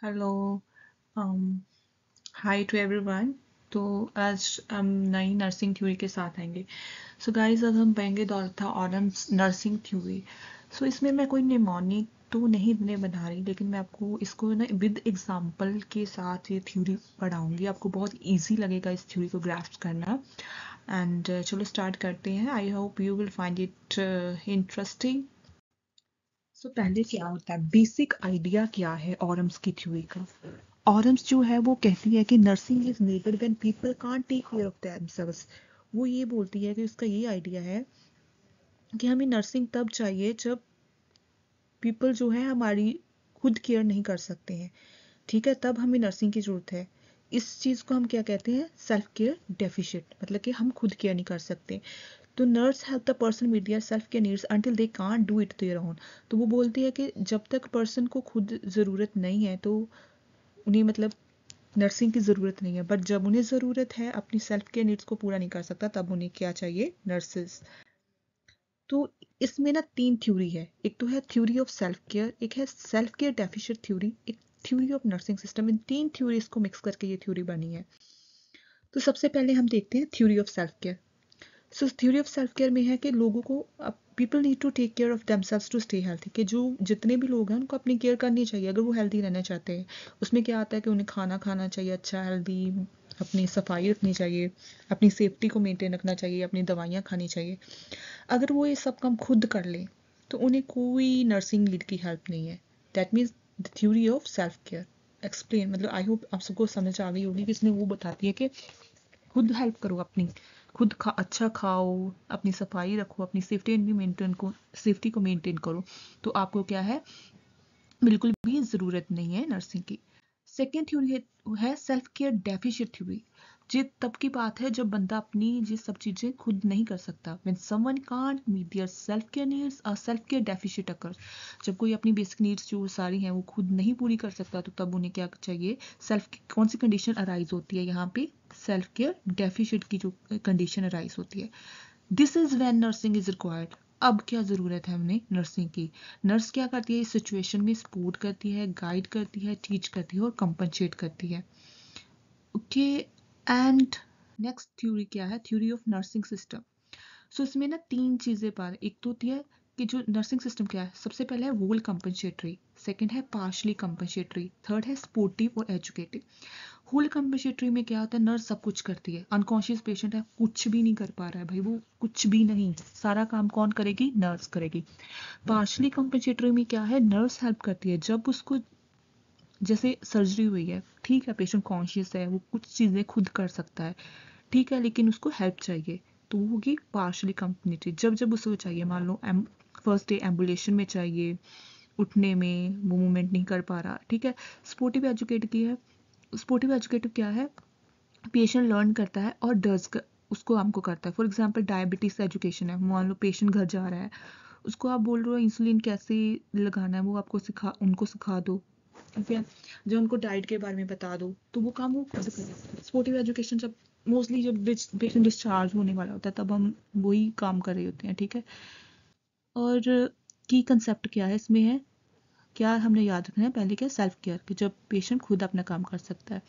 Hello. Hi to everyone. तो आज हम नई नर्सिंग थ्योरी के साथ आएंगे। सो गाइस, आज हम पढ़ेंगे डॉक्टर ऑडम्स नर्सिंग थ्योरी। सो इसमें मैं कोई निमोनिक तो नहीं बना रही, लेकिन मैं आपको इसको ना विद एग्जांपल के साथ ये थ्योरी पढ़ाऊंगी। आपको बहुत इजी लगेगा इस थ्योरी को ग्रास्प करना। एंड चलो स्टार्ट करते हैं। I hope you will find it interesting. So पहले क्या होता है, बेसिक आइडिया क्या है ऑरम्स की थ्योरी का। ऑरम्स जो है वो कहती है कि nursing is needed when people can't take care of themselves. वो ये बोलती है कि उसका ये आइडिया है कि हमें नर्सिंग तब चाहिए जब पीपल जो है हमारी खुद केयर नहीं कर सकते हैं। ठीक है, तब हमें नर्सिंग की जरूरत है। इस चीज़ को हम क्या कहते हैं, सेल्फ केयर डेफिशिएंट, मतलब कि हम खुद केयर नहीं कर सकते। तो nurse help the person with their self care needs until they can't do it their own. तो वो बोलती है कि जब तक पर्सन को खुद ज़रूरत नहीं है तो उन्हें मतलब नर्सिंग की ज़रूरत नहीं है, बट जब उन्हें ज़रूरत है अपनी सेल्फ केयर नीड्स को पूरा नहीं कर सकता, तब उन्हें क्या चाहिए, नर्सेस। तो इसमें ना तीन थ्योरी है। एक तो है थ्योरी ऑफ सेल्फ केयर, एक है सेल्फ केयर डेफिशिएंट थ्योरी, एक थ्योरी ऑफ नर्सिंग सिस्टम। इन तीन थ्योरीज को मिक्स करके ये थ्योरी बनी है। तो सबसे पहले हम देखते हैं theory of self care. So theory of self care में है कि लोगों को people need to take care of themselves to stay healthy, कि जो जितने भी लोग हैं उनको अपनी केयर करनी चाहिए अगर वो हेल्दी रहना चाहते हैं। उसमें क्या आता है कि उन्हें खाना खाना चाहिए अच्छा हेल्दी, अपनी सफाई रखनी चाहिए, अपनी सेफ्टी को मेंटेन रखना चाहिए, अपनी दवाइयाँ खानी चाहिए। अगर वो ये सब काम खुद कर लें तो उन्हें कोई नर्सिंग लीड की हेल्प नहीं है। That means the theory of self care explain, मतलब आई होप आप सबको समझ आ गई होगी कि इसमें वो बताती है कि खुद हेल्प करो अपनी, खुद अच्छा खाओ, अपनी सफाई रखो, अपनी सेफ्टी को मेंटेन करो, तो आपको क्या है, बिल्कुल भी ज़रूरत नहीं है नर्सिंग की। सेकेंड थ्योरी है सेल्फ केयर डेफिशिएंट थ्योरी। ये तब की बात है जब बंदा अपनी ये सब चीज़ें खुद नहीं कर सकता। When someone can't meet their self care needs और सेल्फ केयर डेफिशिएंट अकर्स। जब कोई अपनी बेसिक नीड्स जो सारी हैं वो खुद नहीं पूरी कर सकता, तो तब उन्हें क्या चाहिए, सेल्फ, कौन सी कंडीशन अराइज होती है यहाँ पे, सेल्फ केयर डेफिशिएंट की जो कंडीशन अराइज होती है। This is when nursing is required. अब क्या ज़रूरत है हमें नर्सिंग की। नर्स क्या करती है, इस सिचुएशन में सपोर्ट करती है, गाइड करती है, टीच करती है और कंपनसेट करती है। ओके। एंड नेक्स्ट थ्योरी क्या है, थ्योरी ऑफ नर्सिंग सिस्टम। सो इसमें ना तीन चीज़ें पार, एक तो होती है कि जो नर्सिंग सिस्टम क्या है, सबसे पहले है वोल कंपनसेटरी, सेकेंड है पार्शली कंपनसेटरी, थर्ड है सपोर्टिव और एजुकेटिव। होल कंपनसेटरी में क्या होता है, नर्स सब कुछ करती है, अनकॉन्शियस पेशेंट है, कुछ भी नहीं कर पा रहा है भाई, वो कुछ भी नहीं, सारा काम कौन करेगी, नर्स करेगी। पार्शली कंपनसेटरी में क्या है, नर्स हेल्प करती है जब उसको, जैसे सर्जरी हुई है, ठीक है, पेशेंट कॉन्शियस है, वो कुछ चीज़ें खुद कर सकता है, ठीक है, लेकिन उसको हेल्प चाहिए, तो वो होगी पार्शली कंपनसेटरी। जब जब उसको चाहिए, मान लो फर्स्ट डे एम्बुलेशन में चाहिए, उठने में वो मूवमेंट नहीं कर पा रहा, ठीक है। सपोर्टिव एजुकेटिव की है, सपोर्टिव एजुकेटिव क्या है, पेशेंट लर्न करता है और उसको हमको करता है। फॉर एग्जांपल डायबिटीज एजुकेशन है, मान लो पेशेंट घर जा रहा है, उसको आप बोल रहे हो इंसुलिन कैसे लगाना है, वो आपको उनको सिखा दो, ठीक है, जो उनको डाइट के बारे में बता दो, तो वो काम वो खुद करें। सपोर्टिव एजुकेशन जब मोस्टली जब पेशेंट डिस्चार्ज होने वाला होता है तब हम वही काम कर रहे होते हैं, ठीक है। और की कंसेप्ट क्या है इसमें है, क्या हमने याद रखना है, पहले क्या, सेल्फ केयर, कि जब पेशेंट खुद अपना काम कर सकता है।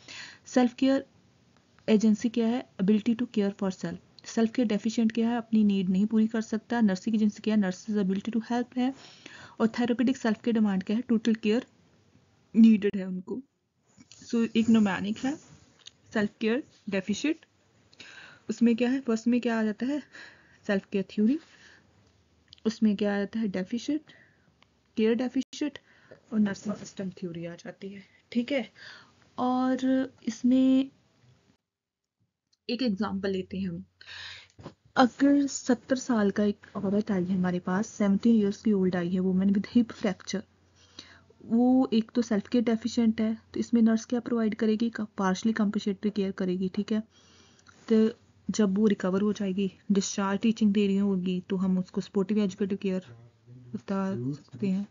सेल्फ केयर एजेंसी क्या है, ability to care for self. Self care deficient क्या है, अपनी नीड नहीं पूरी कर सकता। नर्सिंग एजेंसी क्या है, नर्सेज एबिलिटी टू हेल्प है। और थेरेपेटिक सेल्फ केयर डिमांड क्या है, टोटल केयर नीडेड है उनको। सो एक नोमैनिक है सेल्फ केयर डेफिशिएंट, उसमें क्या है, फर्स्ट में क्या आ जाता है, सेल्फ केयर थ्योरी, उसमें क्या आ जाता है, डेफिशिएंट, केयर डेफिशिएंट, और नर्सिंग सिस्टम थ्योरी आ जाती है, ठीक है। और इसमें एक एग्जांपल लेते हैं हम। अगर 70 साल का एक औरत आई है हमारे पास, 17 ईयर्स की ओल्ड आई है, वुमेन विद हिप फ्रैक्चर, वो एक तो सेल्फ केयर डेफिशिएंट है, तो इसमें नर्स क्या प्रोवाइड करेगी, पार्शली कंपनसेटरी केयर करेगी, ठीक है। तो जब वो रिकवर हो जाएगी, डिस्चार्ज टीचिंग दे रही होगी, तो हम उसको सपोर्टिव एजुकेटिव केयर बता सकते हैं।